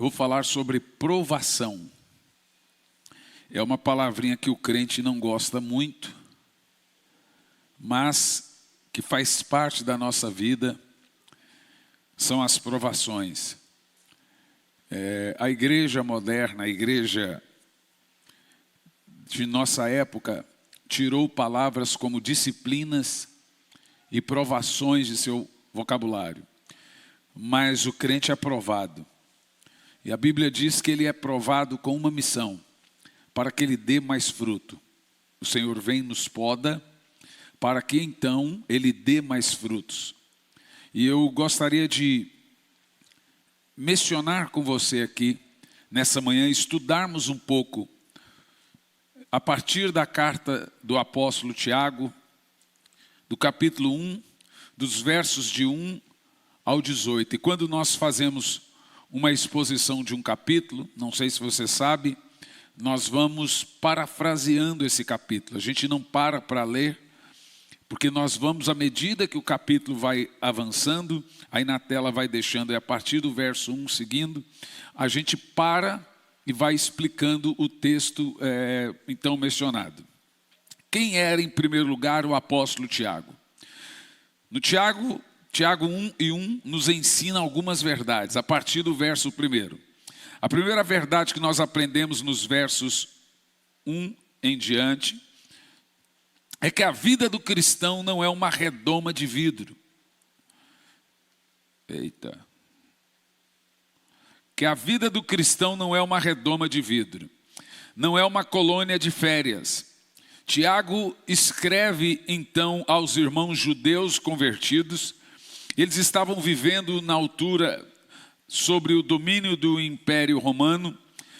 Eu vou falar sobre provação. É uma palavrinha que o crente não gosta muito, mas que faz parte da nossa vida, são as provações. A igreja moderna, a igreja de nossa época, tirou palavras como disciplinas e provações de seu vocabulário. Mas o crente é provado. E a Bíblia diz que ele é provado com uma missão, para que ele dê mais fruto. O Senhor vem e nos poda, para que então ele dê mais frutos. E eu gostaria de mencionar com você aqui, nessa manhã, estudarmos um pouco, a partir da carta do apóstolo Tiago, do capítulo 1, dos versos de 1 ao 18. E quando nós fazemos uma exposição de um capítulo, não sei se você sabe, nós vamos parafraseando esse capítulo. A gente não para ler, porque nós vamos, à medida que o capítulo vai avançando, aí na tela vai deixando, e a partir do verso 1 seguindo, a gente para e vai explicando o texto então mencionado. Quem era, em primeiro lugar, o apóstolo Tiago? No Tiago 1 e 1 nos ensina algumas verdades, a partir do verso 1. A primeira verdade que nós aprendemos nos versos 1 em diante, é que a vida do cristão não é uma redoma de vidro. Que a vida do cristão não é uma redoma de vidro. Não é uma colônia de férias. Tiago escreve então aos irmãos judeus convertidos. Eles estavam vivendo na altura sobre o domínio do Império Romano.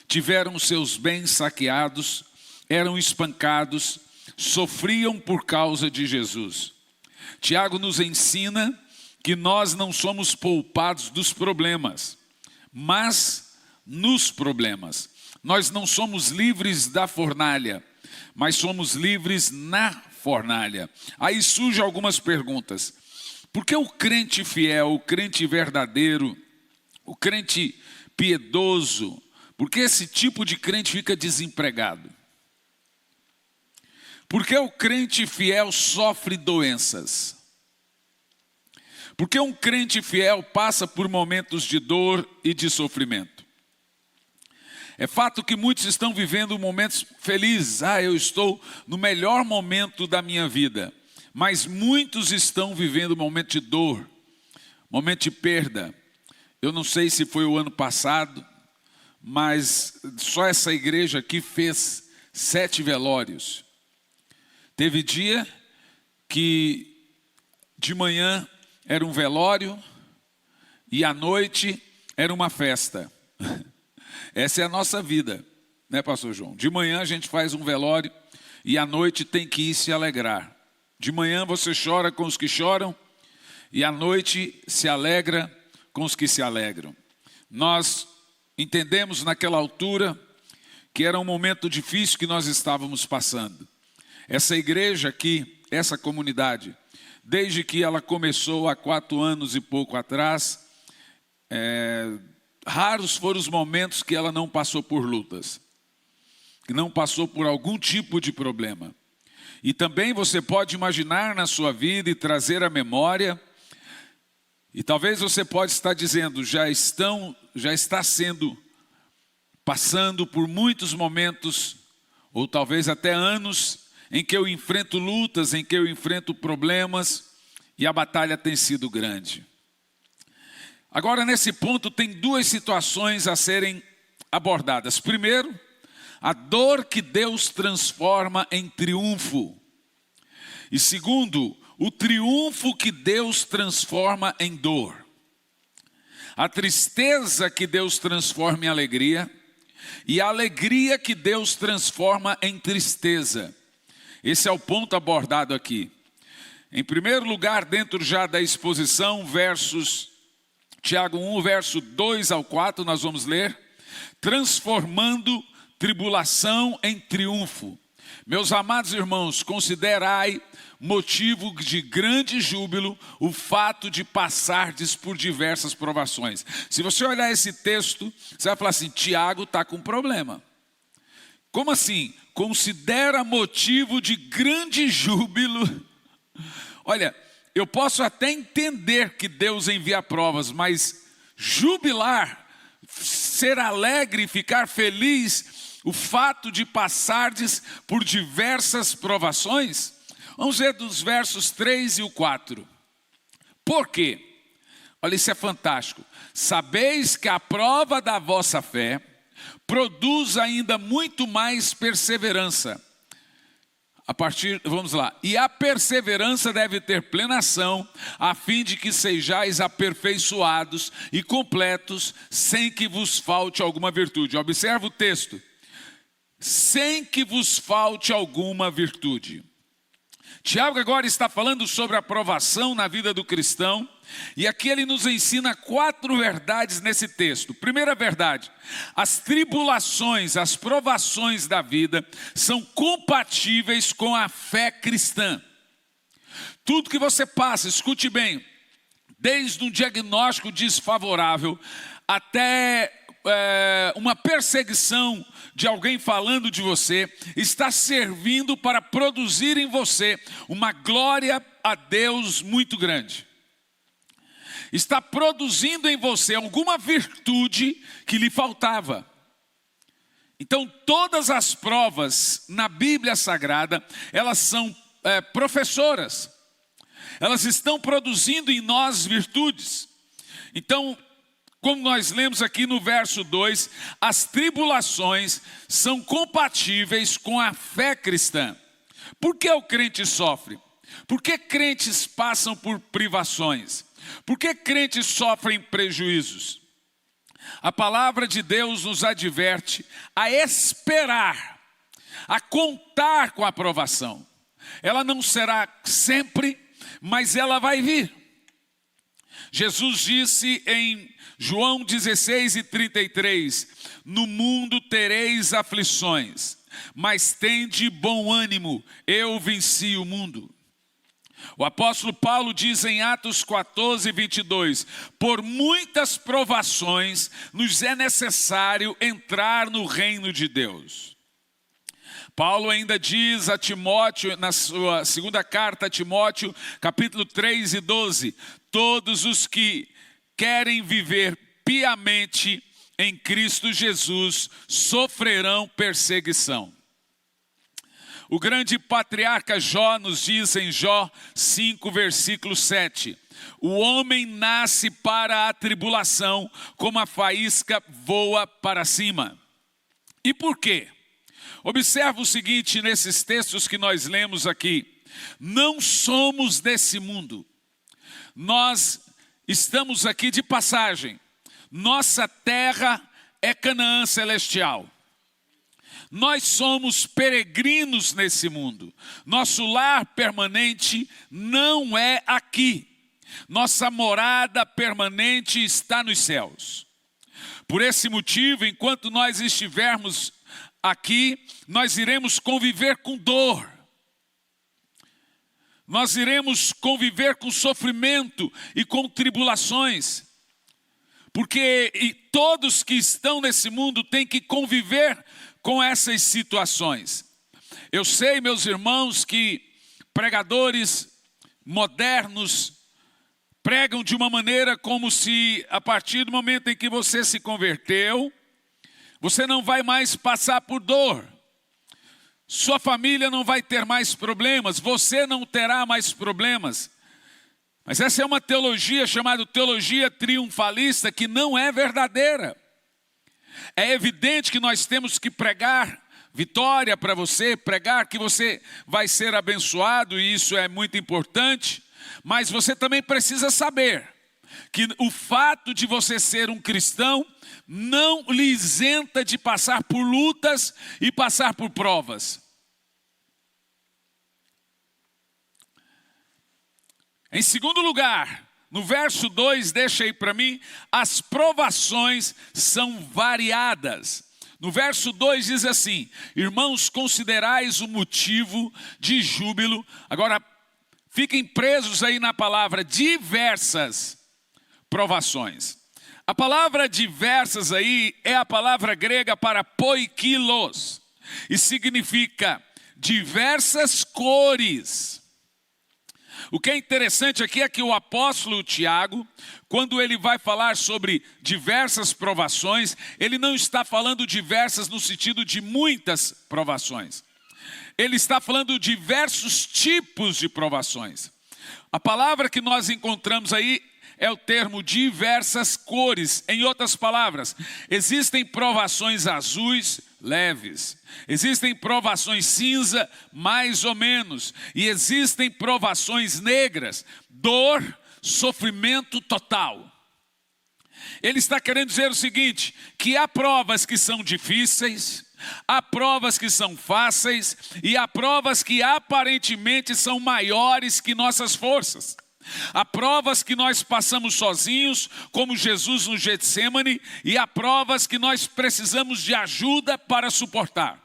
Tiveram seus bens saqueados, eram espancados, sofriam por causa de Jesus. Tiago nos ensina que nós não somos poupados dos problemas, mas nos problemas. Nós não somos livres da fornalha, mas somos livres na fornalha. Aí surgem algumas perguntas. Por que o crente fiel, o crente verdadeiro, o crente piedoso, por que esse tipo de crente fica desempregado? Por que o crente fiel sofre doenças? Por que um crente fiel passa por momentos de dor e de sofrimento? É fato que muitos estão vivendo momentos felizes. Eu estou no melhor momento da minha vida. Mas muitos estão vivendo um momento de dor, momento de perda. Eu não sei se foi o ano passado, mas só essa igreja aqui fez 7 velórios. Teve dia que de manhã era um velório e à noite era uma festa. Essa é a nossa vida, né, pastor João? De manhã a gente faz um velório e à noite tem que ir se alegrar. De manhã você chora com os que choram e à noite se alegra com os que se alegram. Nós entendemos naquela altura que era um momento difícil que nós estávamos passando. Essa igreja aqui, essa comunidade, desde que ela começou há 4 anos e pouco atrás, raros foram os momentos que ela não passou por lutas, que não passou por algum tipo de problema. E também você pode imaginar na sua vida e trazer à memória, e talvez você pode estar dizendo, já está passando por muitos momentos, ou talvez até anos, em que eu enfrento lutas, em que eu enfrento problemas, e a batalha tem sido grande. Agora, nesse ponto, tem 2 situações a serem abordadas. Primeiro, a dor que Deus transforma em triunfo. E segundo, o triunfo que Deus transforma em dor. A tristeza que Deus transforma em alegria, e a alegria que Deus transforma em tristeza. Esse é o ponto abordado aqui. Em primeiro lugar, dentro já da exposição, Tiago 1, verso 2 ao 4, nós vamos ler. Transformando tribulação em triunfo. Meus amados irmãos, considerai motivo de grande júbilo o fato de passardes por diversas provações. Se você olhar esse texto, você vai falar assim: Tiago está com problema. Como assim? Considera motivo de grande júbilo. Olha, eu posso até entender que Deus envia provas, mas jubilar, ser alegre, ficar feliz, o fato de passardes por diversas provações. Vamos ver dos versos 3 e o 4. Por quê? Olha, isso é fantástico. Sabeis que a prova da vossa fé produz ainda muito mais perseverança. Vamos lá. E a perseverança deve ter plena ação, a fim de que sejais aperfeiçoados e completos, sem que vos falte alguma virtude. Observa o texto. Sem que vos falte alguma virtude. Tiago agora está falando sobre a provação na vida do cristão, e aqui ele nos ensina 4 verdades nesse texto. Primeira verdade: as tribulações, as provações da vida são compatíveis com a fé cristã. Tudo que você passa, escute bem, desde um diagnóstico desfavorável até uma perseguição de alguém falando de você, está servindo para produzir em você uma glória a Deus muito grande. Está produzindo em você alguma virtude que lhe faltava. Então, todas as provas na Bíblia Sagrada, elas são professoras. Elas estão produzindo em nós virtudes. Então, como nós lemos aqui no verso 2, as tribulações são compatíveis com a fé cristã. Por que o crente sofre? Por que crentes passam por privações? Por que crentes sofrem prejuízos? A palavra de Deus nos adverte a esperar, a contar com a aprovação. Ela não será sempre, mas ela vai vir. Jesus disse em João 16:33, no mundo tereis aflições, mas tende bom ânimo, eu venci o mundo. O apóstolo Paulo diz em Atos 14:22, por muitas provações nos é necessário entrar no reino de Deus. Paulo ainda diz a Timóteo, na sua segunda carta a Timóteo, capítulo 3:12, todos os que querem viver piamente em Cristo Jesus sofrerão perseguição. O grande patriarca Jó nos diz em Jó 5, versículo 7, o homem nasce para a tribulação, como a faísca voa para cima. E por quê? Observa o seguinte nesses textos que nós lemos aqui. Não somos desse mundo. Nós estamos aqui de passagem. Nossa terra é Canaã celestial. Nós somos peregrinos nesse mundo. Nosso lar permanente não é aqui. Nossa morada permanente está nos céus. Por esse motivo, enquanto nós estivermos aqui, nós iremos conviver com dor. Nós iremos conviver com sofrimento e com tribulações. Porque todos que estão nesse mundo têm que conviver com essas situações. Eu sei, meus irmãos, que pregadores modernos pregam de uma maneira como se a partir do momento em que você se converteu, você não vai mais passar por dor. Sua família não vai ter mais problemas, você não terá mais problemas. Mas essa é uma teologia chamada teologia triunfalista que não é verdadeira. É evidente que nós temos que pregar vitória para você, pregar que você vai ser abençoado, e isso é muito importante. Mas você também precisa saber que o fato de você ser um cristão não lhe isenta de passar por lutas e passar por provas. Em segundo lugar, no verso 2, deixa aí para mim, as provações são variadas. No verso 2 diz assim: irmãos, considerais o motivo de júbilo. Agora, fiquem presos aí na palavra diversas provações. A palavra diversas aí é a palavra grega para poikilos. E significa diversas cores. O que é interessante aqui é que o apóstolo Tiago, quando ele vai falar sobre diversas provações, ele não está falando diversas no sentido de muitas provações. Ele está falando de diversos tipos de provações. A palavra que nós encontramos aí é o termo diversas cores. Em outras palavras, existem provações azuis, leves. Existem provações cinza, mais ou menos. E existem provações negras, dor, sofrimento total. Ele está querendo dizer o seguinte, que há provas que são difíceis, há provas que são fáceis e há provas que aparentemente são maiores que nossas forças. Há provas que nós passamos sozinhos, como Jesus no Getsemane, e há provas que nós precisamos de ajuda para suportar.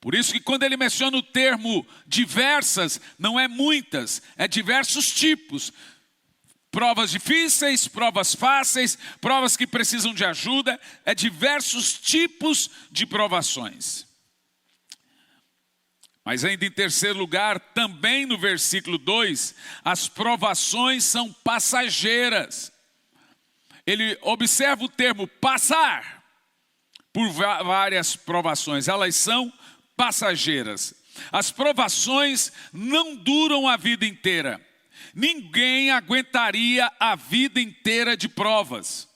Por isso que quando ele menciona o termo diversas, não é muitas, é diversos tipos. Provas difíceis, provas fáceis, provas que precisam de ajuda, é diversos tipos de provações. Mas ainda em terceiro lugar, também no versículo 2, as provações são passageiras. Ele observa o termo passar por várias provações, elas são passageiras. As provações não duram a vida inteira. Ninguém aguentaria a vida inteira de provas.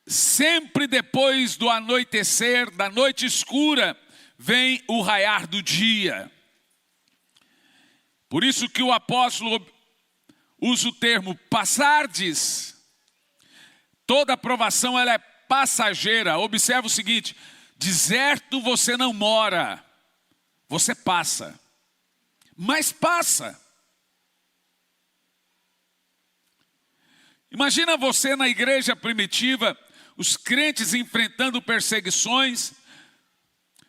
Sempre depois do anoitecer, da noite escura, vem o raiar do dia. Por isso que o apóstolo usa o termo passardes. Toda provação ela é passageira. Observa o seguinte: deserto você não mora, você passa. Mas passa. Imagina você na igreja primitiva, os crentes enfrentando perseguições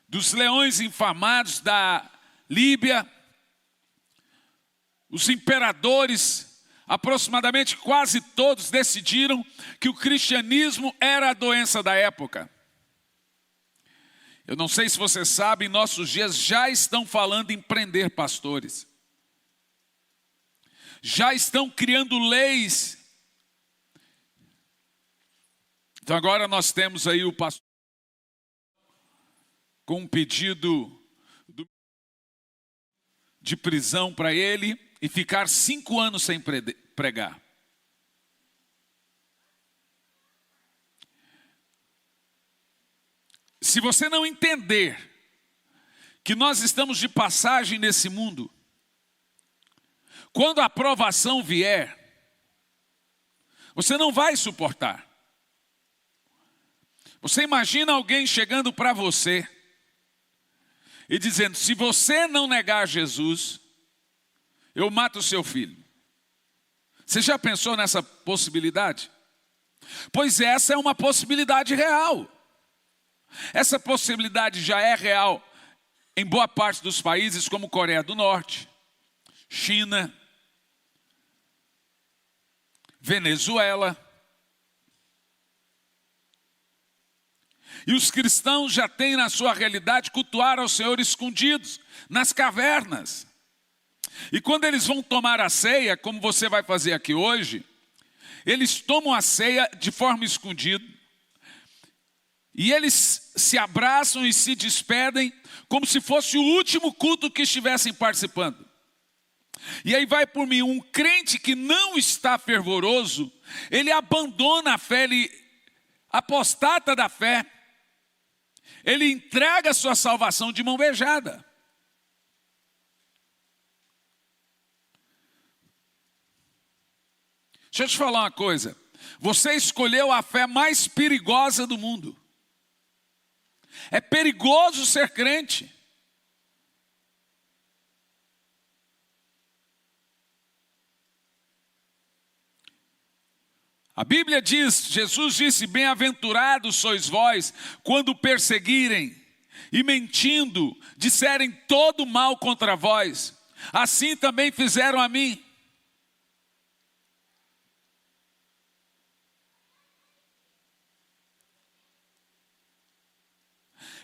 dos leões infamados da Líbia, os imperadores, aproximadamente quase todos decidiram que o cristianismo era a doença da época. Eu não sei se você sabe, em nossos dias já estão falando em prender pastores. Já estão criando leis. Então agora nós temos aí o pastor com um pedido de prisão para ele e ficar 5 anos sem pregar. Se você não entender que nós estamos de passagem nesse mundo, quando a provação vier, você não vai suportar. Você imagina alguém chegando para você e dizendo: se você não negar Jesus, eu mato o seu filho. Você já pensou nessa possibilidade? Pois essa é uma possibilidade real. Essa possibilidade já é real em boa parte dos países como Coreia do Norte, China, Venezuela. E os cristãos já têm na sua realidade cultuar ao Senhor escondidos, nas cavernas. E quando eles vão tomar a ceia, como você vai fazer aqui hoje, eles tomam a ceia de forma escondida. E eles se abraçam e se despedem como se fosse o último culto que estivessem participando. E aí vai por mim, um crente que não está fervoroso, ele abandona a fé, ele apostata da fé. Ele entrega a sua salvação de mão beijada. Deixa eu te falar uma coisa. Você escolheu a fé mais perigosa do mundo. É perigoso ser crente. A Bíblia diz, Jesus disse, bem-aventurados sois vós quando perseguirem e mentindo disserem todo mal contra vós. Assim também fizeram a mim.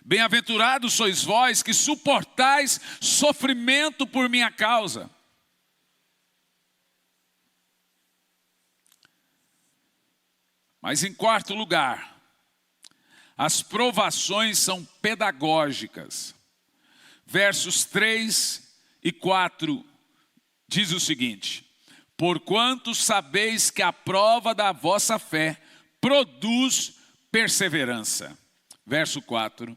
Bem-aventurados sois vós que suportais sofrimento por minha causa. Mas em quarto lugar, as provações são pedagógicas. Versos 3 e 4 diz o seguinte: porquanto sabeis que a prova da vossa fé produz perseverança. Verso 4.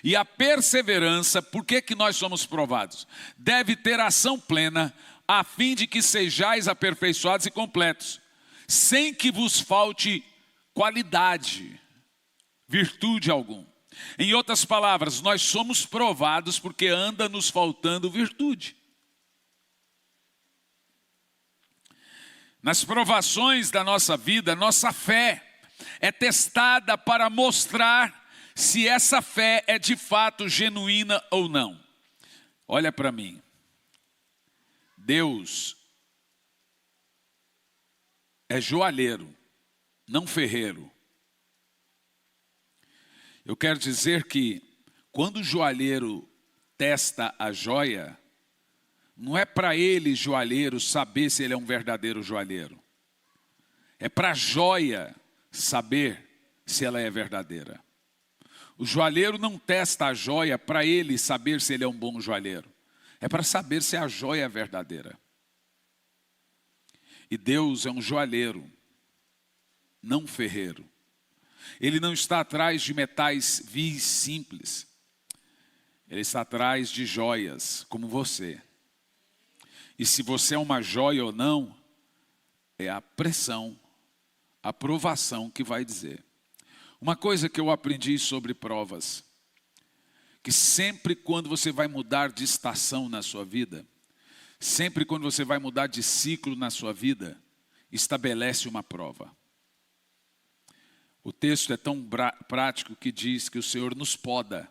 E a perseverança, por que nós somos provados? Deve ter ação plena, a fim de que sejais aperfeiçoados e completos, sem que vos falte qualidade, virtude alguma. Em outras palavras, nós somos provados porque anda nos faltando virtude. Nas provações da nossa vida, nossa fé é testada para mostrar se essa fé é de fato genuína ou não. Olha para mim. Deus é joalheiro, não ferreiro. Eu quero dizer que quando o joalheiro testa a joia, não é para ele, joalheiro, saber se ele é um verdadeiro joalheiro. É para a joia saber se ela é verdadeira. O joalheiro não testa a joia para ele saber se ele é um bom joalheiro. É para saber se a joia é verdadeira. E Deus é um joalheiro, não ferreiro. Ele não está atrás de metais vis simples. Ele está atrás de joias, como você. E se você é uma joia ou não, é a pressão, a provação que vai dizer. Uma coisa que eu aprendi sobre provas, que sempre quando você vai mudar de estação na sua vida, sempre quando você vai mudar de ciclo na sua vida, estabelece uma prova. O texto é tão prático que diz que o Senhor nos poda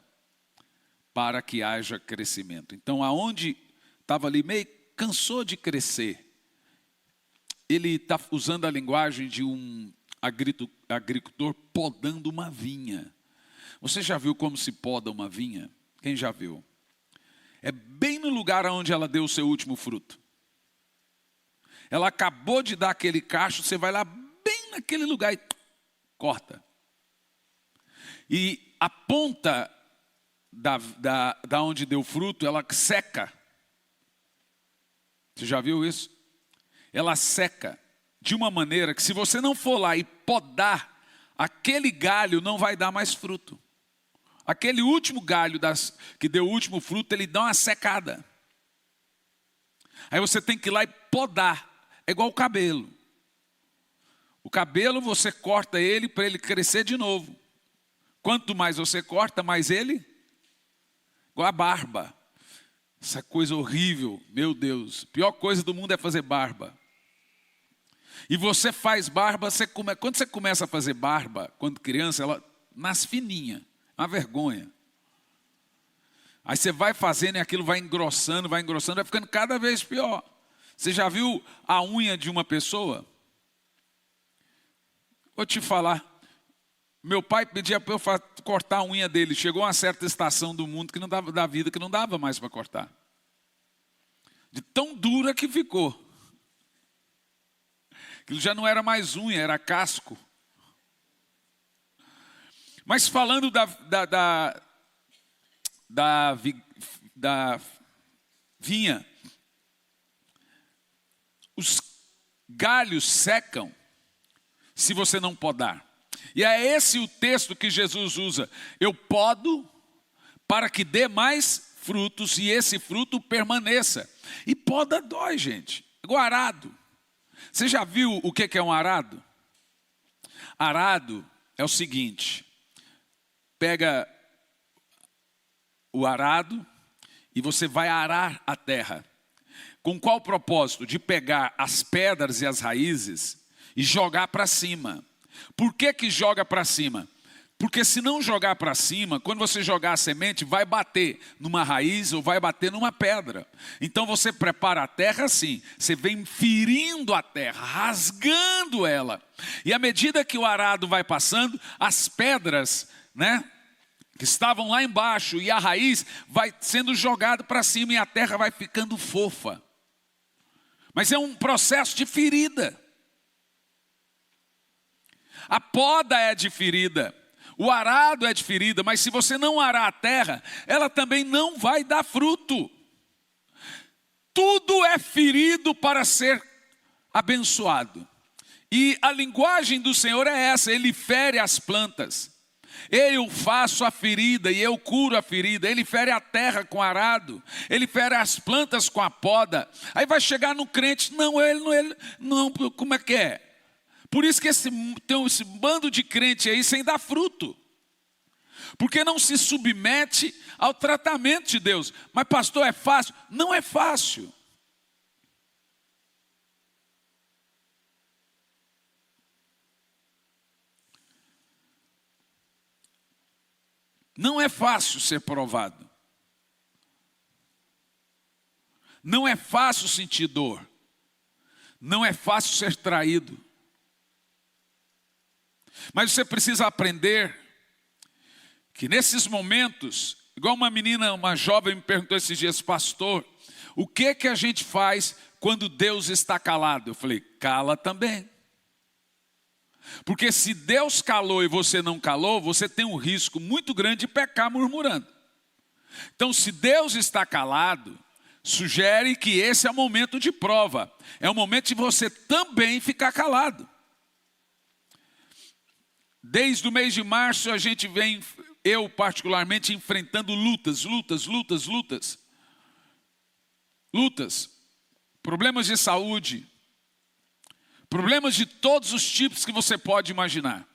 para que haja crescimento. Então, aonde estava ali meio cansou de crescer, ele está usando a linguagem de um agricultor podando uma vinha. Você já viu como se poda uma vinha? Quem já viu? É bem no lugar onde ela deu o seu último fruto. Ela acabou de dar aquele cacho, você vai lá bem naquele lugar e corta. E a ponta da onde deu fruto, ela seca. Você já viu isso? Ela seca de uma maneira que se você não for lá e podar, aquele galho não vai dar mais fruto. Aquele último galho que deu o último fruto, ele dá uma secada. Aí você tem que ir lá e podar. É igual o cabelo. O cabelo você corta ele para ele crescer de novo. Quanto mais você corta, mais ele... Igual a barba. Essa coisa horrível, meu Deus. A pior coisa do mundo é fazer barba. E você faz barba, quando você começa a fazer barba, quando criança, ela nasce fininha. Uma vergonha. Aí você vai fazendo e aquilo vai engrossando, vai ficando cada vez pior. Você já viu a unha de uma pessoa? Vou te falar. Meu pai pedia para eu cortar a unha dele. Chegou uma certa estação do mundo que não dava, da vida que não dava mais para cortar. De tão dura que ficou. Aquilo já não era mais unha, era casco. Mas falando da vinha, os galhos secam se você não podar. E é esse o texto que Jesus usa. Eu podo para que dê mais frutos e esse fruto permaneça. E poda dói, gente. Igual arado. Você já viu o que é um arado? Arado é o seguinte. Pega o arado e você vai arar a terra. Com qual propósito? De pegar as pedras e as raízes e jogar para cima. Por que que joga para cima? Porque se não jogar para cima, quando você jogar a semente, vai bater numa raiz ou vai bater numa pedra. Então você prepara a terra assim, você vem ferindo a terra, rasgando ela. E à medida que o arado vai passando, as pedras, né, que estavam lá embaixo e a raiz vai sendo jogado para cima e a terra vai ficando fofa. Mas é um processo de ferida. A poda é de ferida. O arado é de ferida, mas se você não arar a terra, ela também não vai dar fruto. Tudo é ferido para ser abençoado. E a linguagem do Senhor é essa, Ele fere as plantas. Eu faço a ferida e eu curo a ferida. Ele fere a terra com arado. Ele fere as plantas com a poda. Aí vai chegar no crente, não, como é que é? Por isso que tem esse bando de crente aí sem dar fruto. Porque não se submete ao tratamento de Deus. Mas pastor, é fácil? Não é fácil. Não é fácil ser provado. Não é fácil sentir dor. Não é fácil ser traído. Mas você precisa aprender que nesses momentos, igual uma jovem me perguntou esses dias, pastor, o que que a gente faz quando Deus está calado? Eu falei, cala também. Porque se Deus calou e você não calou, você tem um risco muito grande de pecar murmurando. Então, se Deus está calado, sugere que esse é o momento de prova. É o momento de você também ficar calado. Desde o mês de março a gente vem, eu particularmente, enfrentando lutas. Problemas de saúde. Problemas de todos os tipos que você pode imaginar.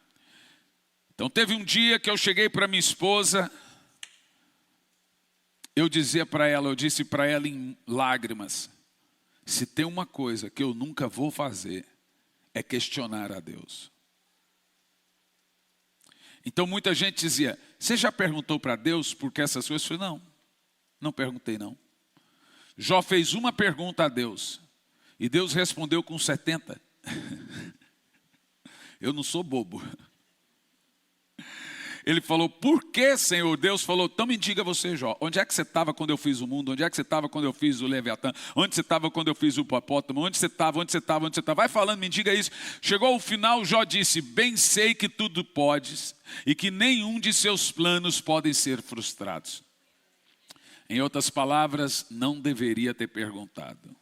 Então teve um dia que eu cheguei para minha esposa, eu disse para ela em lágrimas, se tem uma coisa que eu nunca vou fazer, é questionar a Deus. Então muita gente dizia, você já perguntou para Deus por que essas coisas? Eu falei, não perguntei não. Jó fez uma pergunta a Deus, e Deus respondeu com 70. Eu não sou bobo. Ele falou, por que, Senhor? Deus falou, então me diga você, Jó, onde é que você estava quando eu fiz o mundo? Onde é que você estava quando eu fiz o Leviatã? Onde você estava quando eu fiz o hipopótamo? Onde você estava? Vai falando, me diga isso. Chegou ao final, Jó disse, bem sei que tudo podes e que nenhum de seus planos podem ser frustrados. Em outras palavras, não deveria ter perguntado.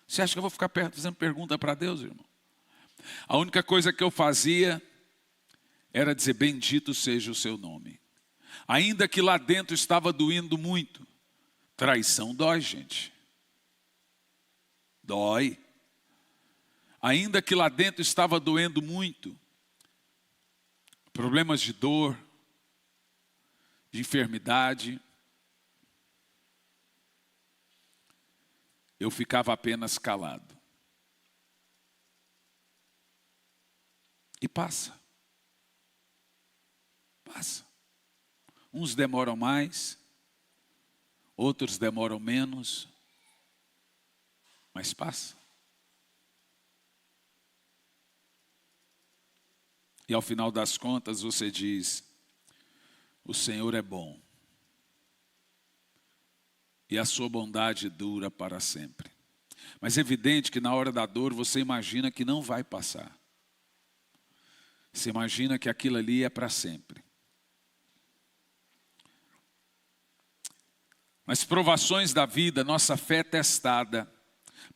Você acha que eu vou ficar fazendo pergunta para Deus, irmão? A única coisa que eu fazia era dizer, bendito seja o seu nome. Ainda que lá dentro estava doendo muito. Traição dói, gente. Dói. Ainda que lá dentro estava doendo muito. Problemas de dor, de enfermidade. Eu ficava apenas calado. E passa. Uns demoram mais, outros demoram menos, mas passa. E ao final das contas você diz, o Senhor é bom. E a sua bondade dura para sempre. Mas é evidente que na hora da dor você imagina que não vai passar. Você imagina que aquilo ali é para sempre. Nas provações da vida, nossa fé é testada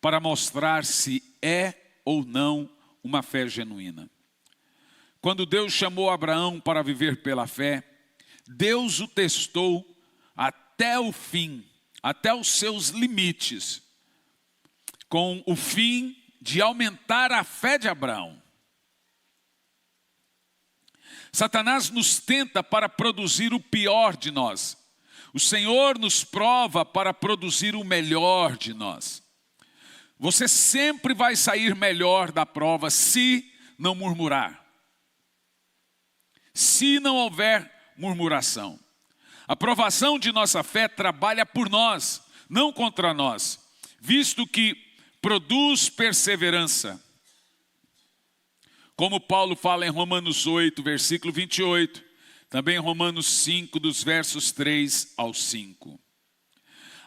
para mostrar se é ou não uma fé genuína. Quando Deus chamou Abraão para viver pela fé, Deus o testou até o fim, até os seus limites, com o fim de aumentar a fé de Abraão. Satanás nos tenta para produzir o pior de nós. O Senhor nos prova para produzir o melhor de nós. Você sempre vai sair melhor da prova se não murmurar. Se não houver murmuração. A provação de nossa fé trabalha por nós, não contra nós, visto que produz perseverança. Como Paulo fala em Romanos 8, versículo 28, também em Romanos 5, dos versos 3 ao 5.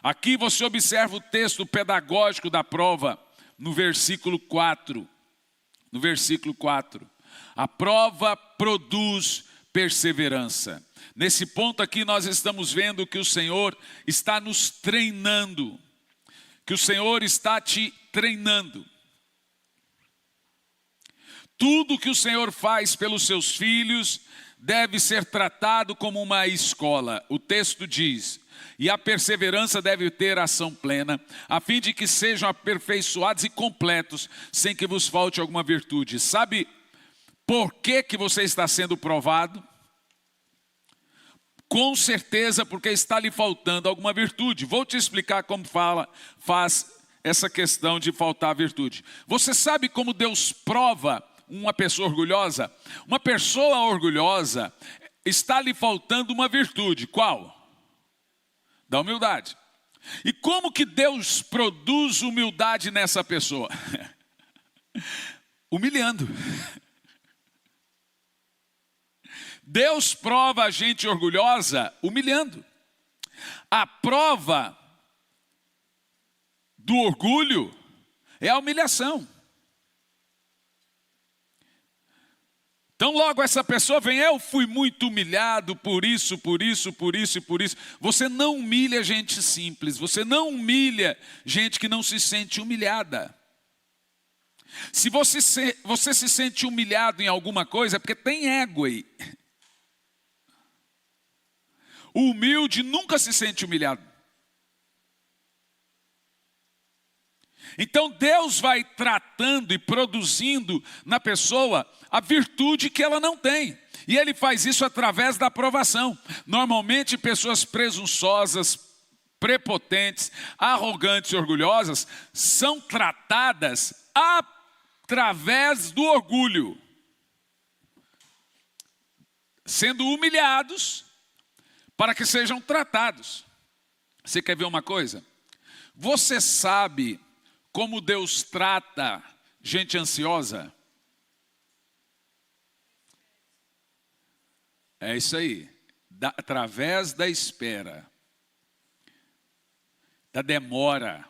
Aqui você observa o texto pedagógico da prova no versículo 4. No versículo 4. A prova produz perseverança. Nesse ponto aqui nós estamos vendo que o Senhor está nos treinando. Que o Senhor está te treinando. Tudo que o Senhor faz pelos seus filhos deve ser tratado como uma escola. O texto diz: e a perseverança deve ter ação plena, a fim de que sejam aperfeiçoados e completos, sem que vos falte alguma virtude. Sabe por que você está sendo provado? Com certeza porque está lhe faltando alguma virtude. Vou te explicar como faz essa questão de faltar virtude. Você sabe como Deus prova uma pessoa orgulhosa? Uma pessoa orgulhosa está lhe faltando uma virtude. Qual? Da humildade. E como que Deus produz humildade nessa pessoa? Humilhando. Deus prova a gente orgulhosa humilhando. A prova do orgulho é a humilhação. Então logo essa pessoa vem: eu fui muito humilhado por isso, por isso, por isso e por isso. Você não humilha gente simples, você não humilha gente que não se sente humilhada. Se você se sente humilhado em alguma coisa, é porque tem ego aí. O humilde nunca se sente humilhado. Então Deus vai tratando e produzindo na pessoa a virtude que ela não tem. E Ele faz isso através da aprovação. Normalmente pessoas presunçosas, prepotentes, arrogantes e orgulhosas são tratadas através do orgulho. Sendo humilhados para que sejam tratados. Você quer ver uma coisa? Você sabe como Deus trata gente ansiosa? É isso aí. Através da espera. Da demora.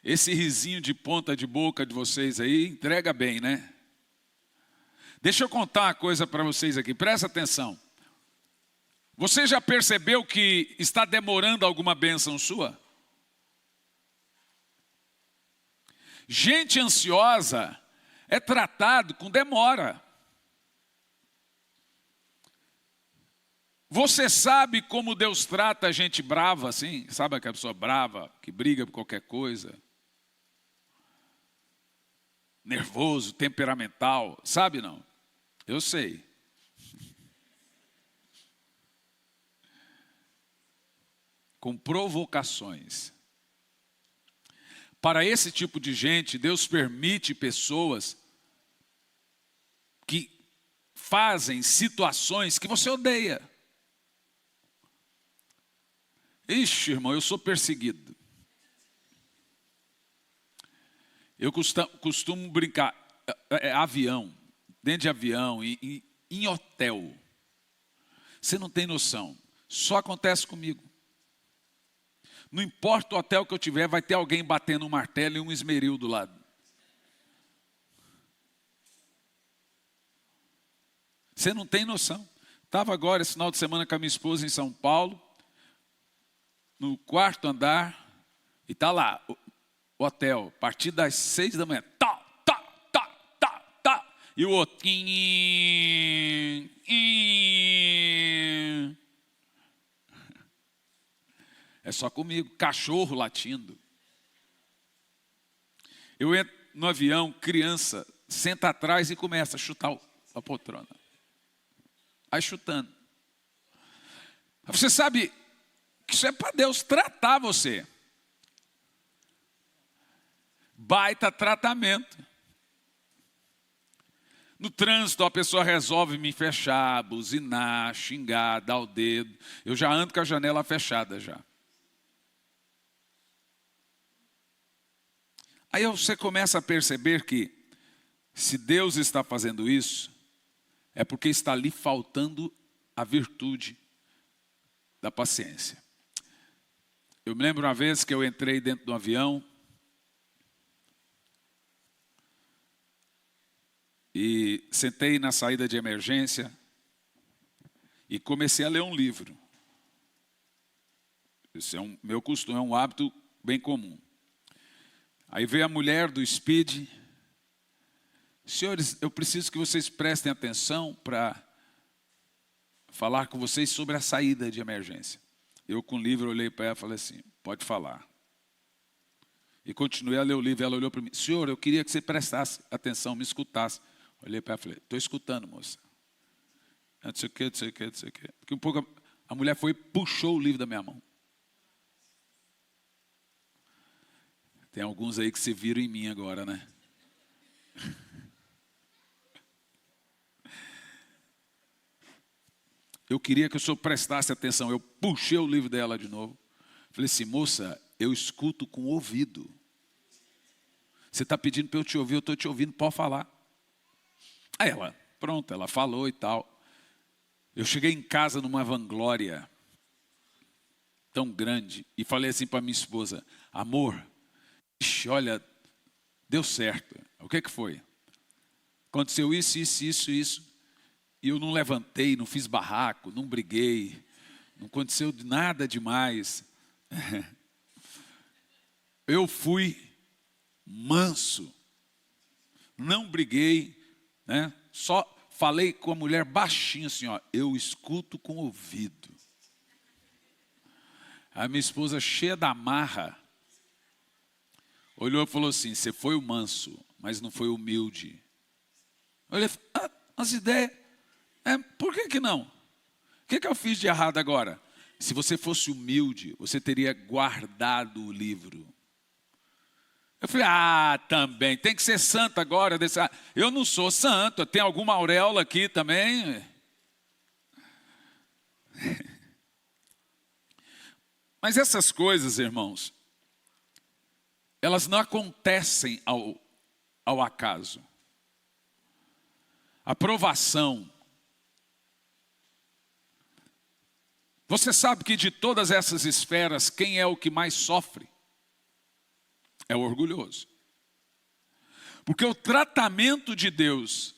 Esse risinho de ponta de boca de vocês aí entrega bem, né? Deixa eu contar uma coisa para vocês aqui, presta atenção. Você já percebeu que está demorando alguma bênção sua? Gente ansiosa é tratado com demora. Você sabe como Deus trata a gente brava assim? Sabe aquela pessoa brava, que briga por qualquer coisa? Nervoso, temperamental, sabe não? Eu sei. Com provocações. Para esse tipo de gente, Deus permite pessoas que fazem situações que você odeia. Ixi, irmão, eu sou perseguido. Eu costumo brincar, avião, dentro de avião, em hotel. Você não tem noção, só acontece comigo. Não importa o hotel que eu tiver, vai ter alguém batendo um martelo e um esmeril do lado. Você não tem noção. Estava agora, esse final de semana, com a minha esposa em São Paulo, no quarto andar, e está lá, o hotel, a partir das 6 da manhã, e o outro, é só comigo, cachorro latindo. Eu entro no avião, criança, senta atrás e começa a chutar a poltrona. Aí chutando. Você sabe que isso é para Deus tratar você. baita tratamento. No trânsito, a pessoa resolve me fechar, buzinar, xingar, dar o dedo. Eu já ando com a janela fechada já. Aí você começa a perceber que, se Deus está fazendo isso, é porque está lhe faltando a virtude da paciência. Eu me lembro uma vez que eu entrei dentro de um avião e sentei na saída de emergência e comecei a ler um livro. Isso é meu costume, é um hábito bem comum. Aí veio a mulher do Speed. Senhores, eu preciso que vocês prestem atenção para falar com vocês sobre a saída de emergência. Eu com o livro olhei para ela e falei assim, pode falar. E continuei a ler o livro, ela olhou para mim, senhor, eu queria que você prestasse atenção, me escutasse. Olhei para ela e falei, estou escutando, moça. Não sei o que, não sei o que, não sei o que. Porque um pouco a mulher foi e puxou o livro da minha mão. Tem alguns aí que se viram em mim agora, né? Eu queria que o senhor prestasse atenção. Eu puxei o livro dela de novo. Falei assim, moça, eu escuto com o ouvido. Você está pedindo para eu te ouvir, eu estou te ouvindo, pode falar. Aí ela, pronto, ela falou e tal. Eu cheguei em casa numa vanglória tão grande e falei assim para minha esposa, amor, olha, deu certo. O que foi? Aconteceu isso, isso, isso, isso. E eu não levantei, não fiz barraco, não briguei. Não aconteceu nada demais. Eu fui manso. Não briguei, né? Só falei com a mulher baixinho assim, ó. Eu escuto com o ouvido. A minha esposa, cheia da marra, olhou e falou assim, você foi o manso, mas não foi humilde. Eu olhei, as ideias, por que não? O que eu fiz de errado agora? Se você fosse humilde, você teria guardado o livro. Eu falei, também, tem que ser santo agora. Eu não sou santo, tem alguma auréola aqui também. Mas essas coisas, irmãos, elas não acontecem ao acaso. A provação. Você sabe que de todas essas esferas, quem é o que mais sofre? É o orgulhoso. Porque o tratamento de Deus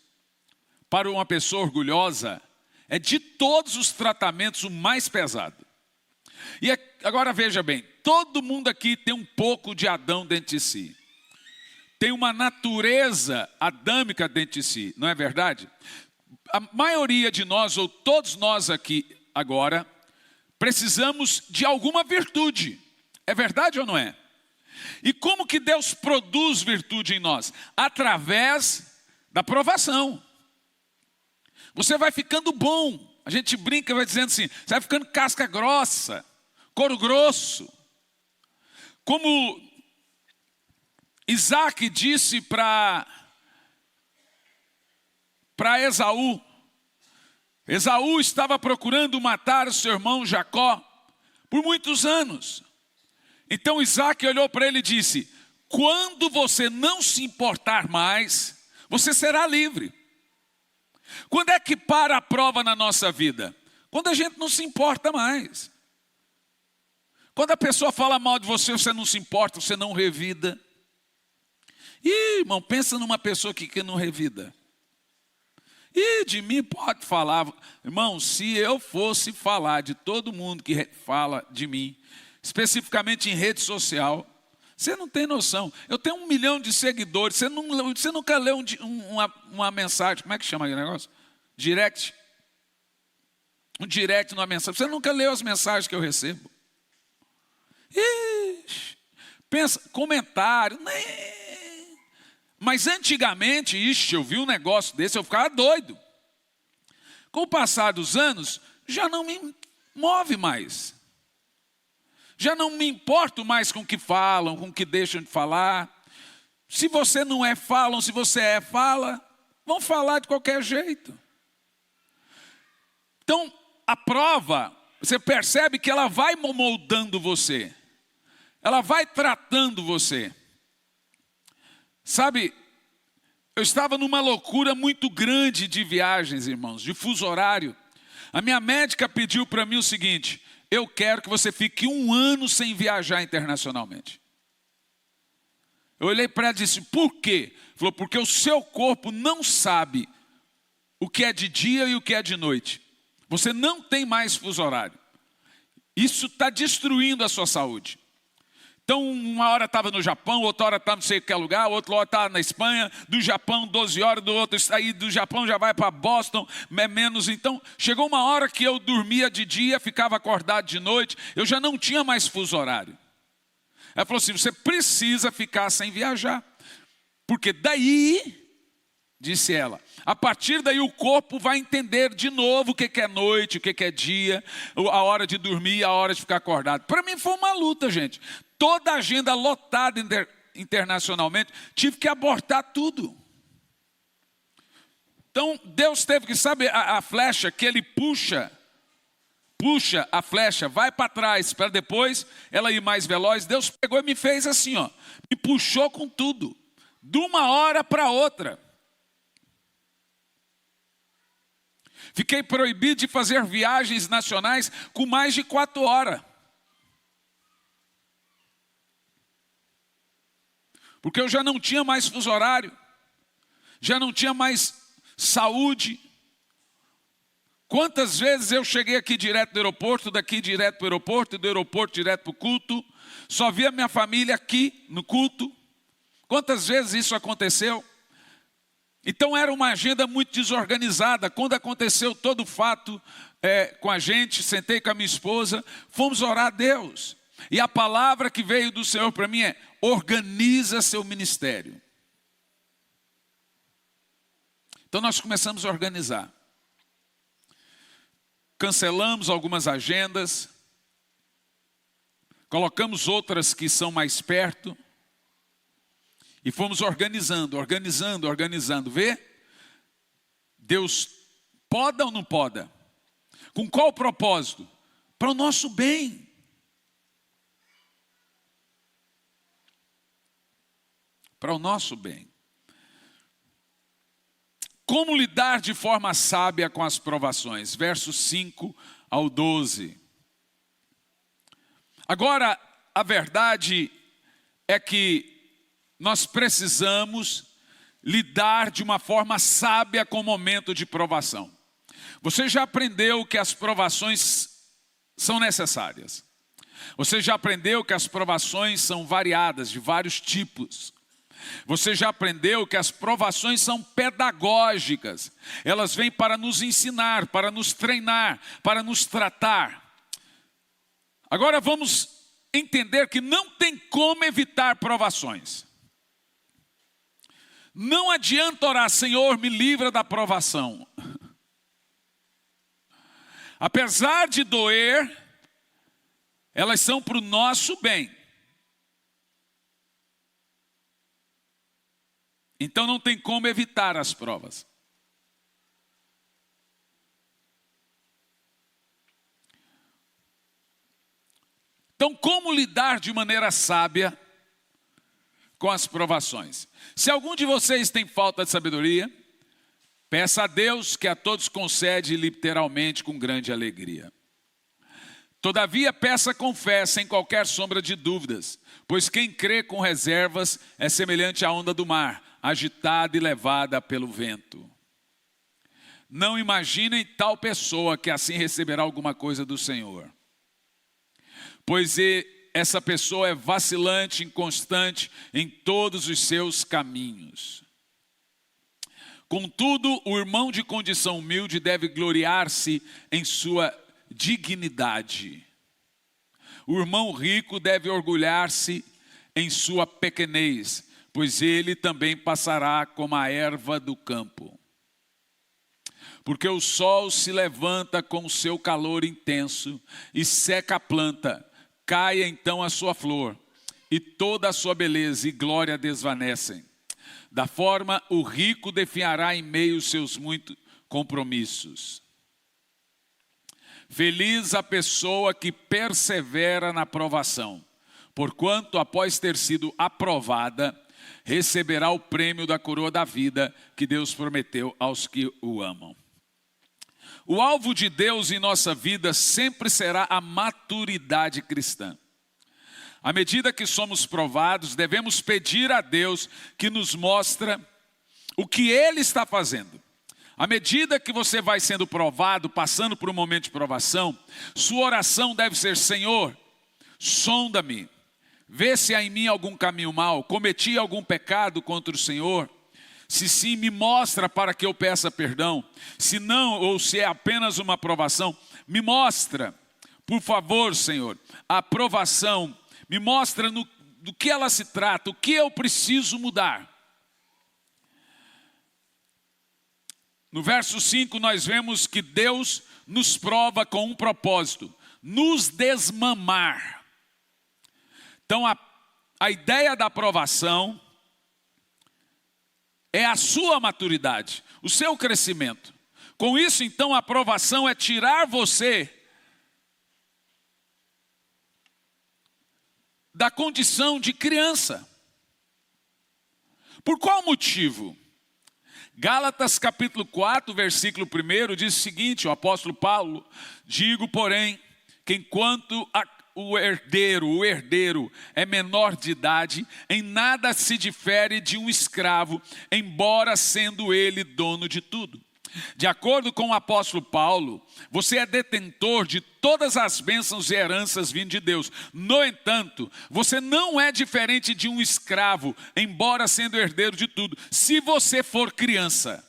para uma pessoa orgulhosa é de todos os tratamentos o mais pesado. E agora veja bem, todo mundo aqui tem um pouco de Adão dentro de si. Tem uma natureza adâmica dentro de si, não é verdade? A maioria de nós, ou todos nós aqui agora, precisamos de alguma virtude. É verdade ou não é? E como que Deus produz virtude em nós? Através da provação. Você vai ficando bom. A gente brinca, vai dizendo assim, você vai ficando casca grossa, couro grosso. Como Isaac disse para Esaú. Esaú estava procurando matar o seu irmão Jacó por muitos anos. Então Isaac olhou para ele e disse, quando você não se importar mais, você será livre. Quando é que para a prova na nossa vida? Quando a gente não se importa mais. Quando a pessoa fala mal de você, você não se importa, você não revida. Ih, irmão, pensa numa pessoa que não revida. E de mim pode falar. Irmão, se eu fosse falar de todo mundo que fala de mim, especificamente em rede social, você não tem noção. Eu tenho 1 milhão de seguidores, você nunca leu uma mensagem, como é que chama aquele negócio? Direct. Um direct numa mensagem. Você nunca leu as mensagens que eu recebo. Ixi, pensa, comentário, né? Mas antigamente, eu vi um negócio desse, eu ficava doido. Com o passar dos anos, já não me move mais. Já não me importo mais com o que falam, com o que deixam de falar. Se você não é, falam. Se você é, fala. Vão falar de qualquer jeito. Então, a prova, você percebe que ela vai moldando você. Ela vai tratando você. Sabe, eu estava numa loucura muito grande de viagens, irmãos, de fuso horário. A minha médica pediu para mim o seguinte: eu quero que você fique 1 ano sem viajar internacionalmente. Eu olhei para ela e disse: por quê? Falou: porque o seu corpo não sabe o que é de dia e o que é de noite. Você não tem mais fuso horário. Isso está destruindo a sua saúde. Então, uma hora estava no Japão, outra hora estava não sei em que lugar, outra hora estava na Espanha, do Japão 12 horas, do outro aí do Japão já vai para Boston, menos. Então, chegou uma hora que eu dormia de dia, ficava acordado de noite, eu já não tinha mais fuso horário. Ela falou assim: você precisa ficar sem viajar, porque daí, disse ela, a partir daí o corpo vai entender de novo o que é noite, o que é dia, a hora de dormir, a hora de ficar acordado. Para mim foi uma luta, gente. Toda a agenda lotada internacionalmente, tive que abortar tudo. Então Deus teve que, sabe, a flecha que ele puxa a flecha, vai para trás, para depois ela ir mais veloz. Deus pegou e me fez assim, ó, me puxou com tudo, de uma hora para outra. Fiquei proibido de fazer viagens nacionais com mais de 4 horas. Porque eu já não tinha mais fuso horário, já não tinha mais saúde. Quantas vezes eu cheguei aqui direto do aeroporto, daqui direto para o aeroporto, e do aeroporto direto para o culto, só via minha família aqui no culto. Quantas vezes isso aconteceu? Então era uma agenda muito desorganizada. Quando aconteceu todo o fato com a gente, sentei com a minha esposa, fomos orar a Deus. E a palavra que veio do Senhor para mim é: organiza seu ministério. Então nós começamos a organizar. Cancelamos algumas agendas, colocamos outras que são mais perto, e fomos organizando. Vê? Deus poda ou não poda? Com qual propósito? Para o nosso bem. Para o nosso bem. Como lidar de forma sábia com as provações? Versos 5 ao 12. Agora, a verdade é que nós precisamos lidar de uma forma sábia com o momento de provação. Você já aprendeu que as provações são necessárias. Você já aprendeu que as provações são variadas, de vários tipos. Você já aprendeu que as provações são pedagógicas. Elas vêm para nos ensinar, para nos treinar, para nos tratar. Agora vamos entender que não tem como evitar provações. Não adianta orar: Senhor, me livra da provação. Apesar de doer, elas são para o nosso bem. Então não tem como evitar as provas. Então, como lidar de maneira sábia com as provações? Se algum de vocês tem falta de sabedoria, peça a Deus, que a todos concede literalmente com grande alegria. Todavia, peça com fé, sem qualquer sombra de dúvidas, pois quem crê com reservas é semelhante à onda do mar, agitada e levada pelo vento. Não imaginem tal pessoa que assim receberá alguma coisa do Senhor, pois essa pessoa é vacilante, inconstante em todos os seus caminhos. Contudo, o irmão de condição humilde deve gloriar-se em sua dignidade. O irmão rico deve orgulhar-se em sua pequenez, pois ele também passará como a erva do campo. Porque o sol se levanta com o seu calor intenso e seca a planta, cai então a sua flor, e toda a sua beleza e glória desvanecem. Da forma, o rico definhará em meio aos seus muitos compromissos. Feliz a pessoa que persevera na provação, porquanto, após ter sido aprovada, receberá o prêmio da coroa da vida que Deus prometeu aos que o amam. O alvo de Deus em nossa vida sempre será a maturidade cristã. À medida que somos provados, devemos pedir a Deus que nos mostre o que Ele está fazendo. À medida que você vai sendo provado, passando por um momento de provação, sua oração deve ser: Senhor, sonda-me, vê se há em mim algum caminho mau, cometi algum pecado contra o Senhor. Se sim, me mostra para que eu peça perdão. Se não, ou se é apenas uma provação, me mostra, por favor, Senhor, a provação. Me mostra do que ela se trata, o que eu preciso mudar. No verso 5 nós vemos que Deus nos prova com um propósito: nos desmamar. Então a ideia da aprovação é a sua maturidade, o seu crescimento. Com isso, então, a aprovação é tirar você da condição de criança. Por qual motivo? Gálatas capítulo 4, versículo 1 diz o seguinte, o apóstolo Paulo: digo, porém, que enquanto o herdeiro é menor de idade, em nada se difere de um escravo, embora sendo ele dono de tudo. De acordo com o apóstolo Paulo, você é detentor de todas as bênçãos e heranças vindas de Deus. No entanto, você não é diferente de um escravo, embora sendo herdeiro de tudo, se você for criança.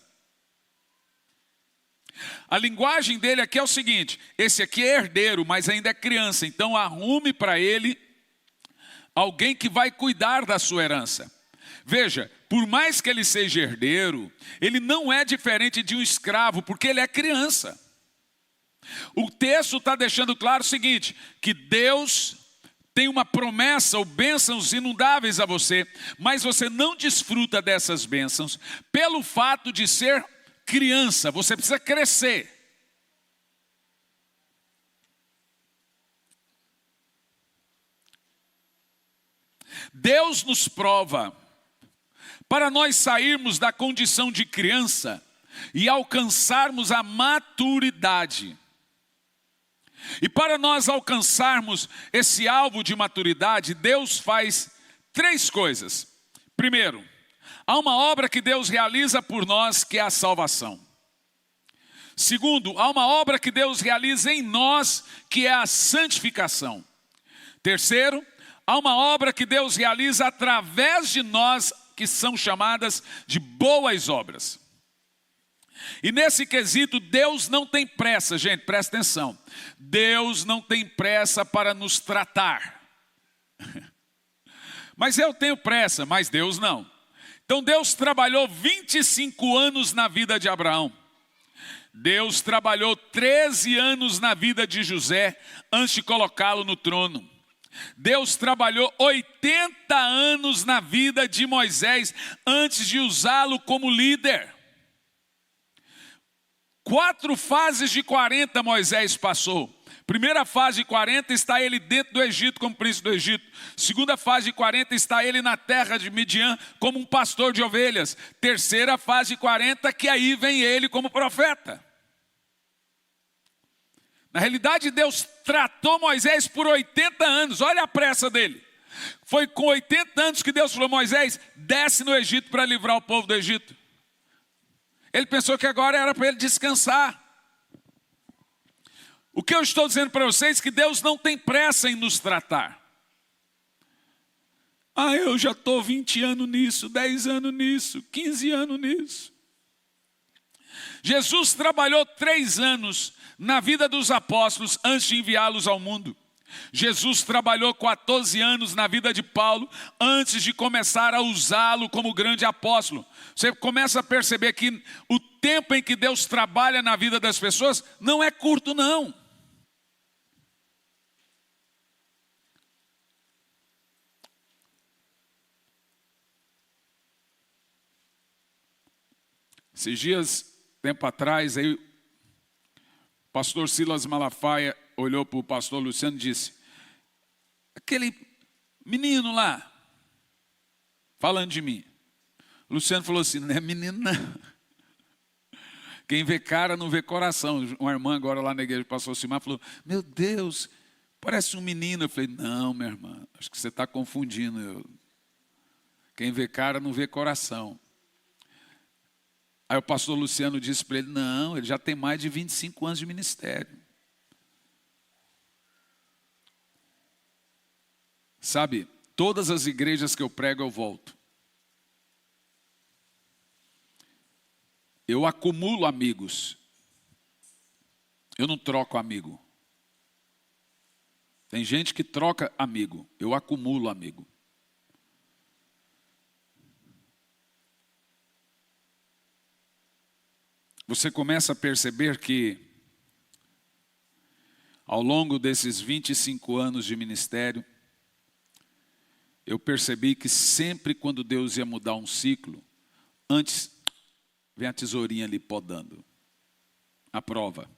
A linguagem dele aqui é o seguinte: esse aqui é herdeiro, mas ainda é criança, então arrume para ele alguém que vai cuidar da sua herança. Veja, por mais que ele seja herdeiro, ele não é diferente de um escravo, porque ele é criança. O texto está deixando claro o seguinte, que Deus tem uma promessa ou bênçãos inundáveis a você, mas você não desfruta dessas bênçãos pelo fato de ser criança. Você precisa crescer. Deus nos prova para nós sairmos da condição de criança e alcançarmos a maturidade. E para nós alcançarmos esse alvo de maturidade, Deus faz 3 coisas. Primeiro, há uma obra que Deus realiza por nós, que é a salvação. Segundo, há uma obra que Deus realiza em nós, que é a santificação. Terceiro, há uma obra que Deus realiza através de nós, que são chamadas de boas obras. E nesse quesito, Deus não tem pressa, gente, presta atenção. Deus não tem pressa para nos tratar. Mas eu tenho pressa, mas Deus não. Então Deus trabalhou 25 anos na vida de Abraão. Deus trabalhou 13 anos na vida de José, antes de colocá-lo no trono. Deus trabalhou 80 anos na vida de Moisés, antes de usá-lo como líder. 4 fases de 40 Moisés passou. Primeira fase de 40 está ele dentro do Egito como príncipe do Egito. Segunda fase de 40 está ele na terra de Midian como um pastor de ovelhas. Terceira fase de 40 que aí vem ele como profeta. Na realidade, Deus tratou Moisés por 80 anos. Olha a pressa dele. Foi com 80 anos que Deus falou: Moisés, desce no Egito para livrar o povo do Egito. Ele pensou que agora era para ele descansar. O que eu estou dizendo para vocês é que Deus não tem pressa em nos tratar. Eu já estou 20 anos nisso, 10 anos nisso, 15 anos nisso. Jesus trabalhou 3 anos na vida dos apóstolos antes de enviá-los ao mundo. Jesus trabalhou 14 anos na vida de Paulo antes de começar a usá-lo como grande apóstolo. Você começa a perceber que o tempo em que Deus trabalha na vida das pessoas não é curto, não. Esses dias, tempo atrás, aí o pastor Silas Malafaia olhou para o pastor Luciano e disse: aquele menino lá, falando de mim. O Luciano falou assim: não é menino não. Quem vê cara não vê coração. Uma irmã agora lá na igreja, pastor Simar, falou: meu Deus, parece um menino. Eu falei: não, minha irmã, acho que você está confundindo. Quem vê cara não vê coração. Aí o pastor Luciano disse para ele: não, ele já tem mais de 25 anos de ministério. Sabe, todas as igrejas que eu prego eu volto. Eu acumulo amigos. Eu não troco amigo. Tem gente que troca amigo. Eu acumulo amigo. Você começa a perceber que, ao longo desses 25 anos de ministério, eu percebi que sempre quando Deus ia mudar um ciclo, antes vem a tesourinha ali podando. A prova.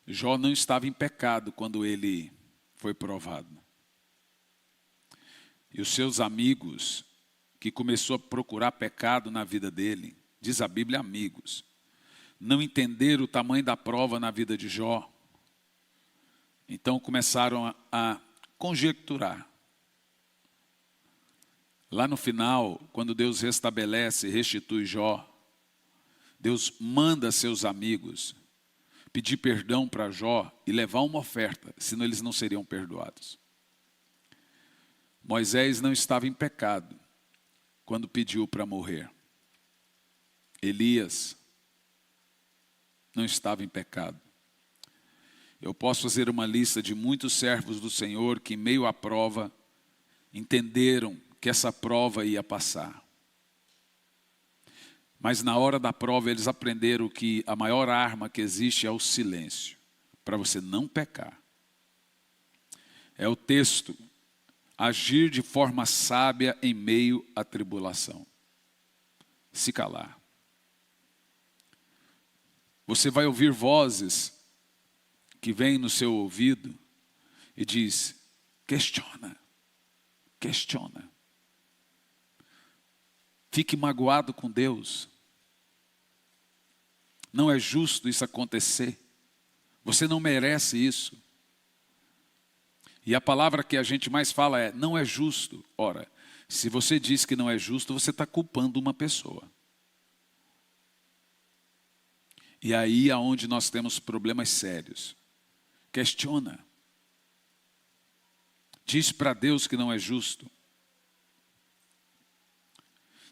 Jó não estava em pecado quando ele foi provado. E os seus amigos, que começou a procurar pecado na vida dele, diz a Bíblia, amigos, não entenderam o tamanho da prova na vida de Jó. Então começaram a conjecturar. Lá no final, quando Deus restabelece e restitui Jó, Deus manda seus amigos pedir perdão para Jó e levar uma oferta, senão eles não seriam perdoados. Moisés não estava em pecado quando pediu para morrer. Elias não estava em pecado. Eu posso fazer uma lista de muitos servos do Senhor que, em meio à prova, entenderam que essa prova ia passar. Mas na hora da prova eles aprenderam que a maior arma que existe é o silêncio, para você não pecar. É o texto: agir de forma sábia em meio à tribulação. Se calar. Você vai ouvir vozes que vêm no seu ouvido e diz: questiona, questiona. Fique magoado com Deus. Não é justo isso acontecer. Você não merece isso. E a palavra que a gente mais fala é: não é justo. Ora, se você diz que não é justo, você está culpando uma pessoa. E aí é onde nós temos problemas sérios. Questiona. Diz para Deus que não é justo.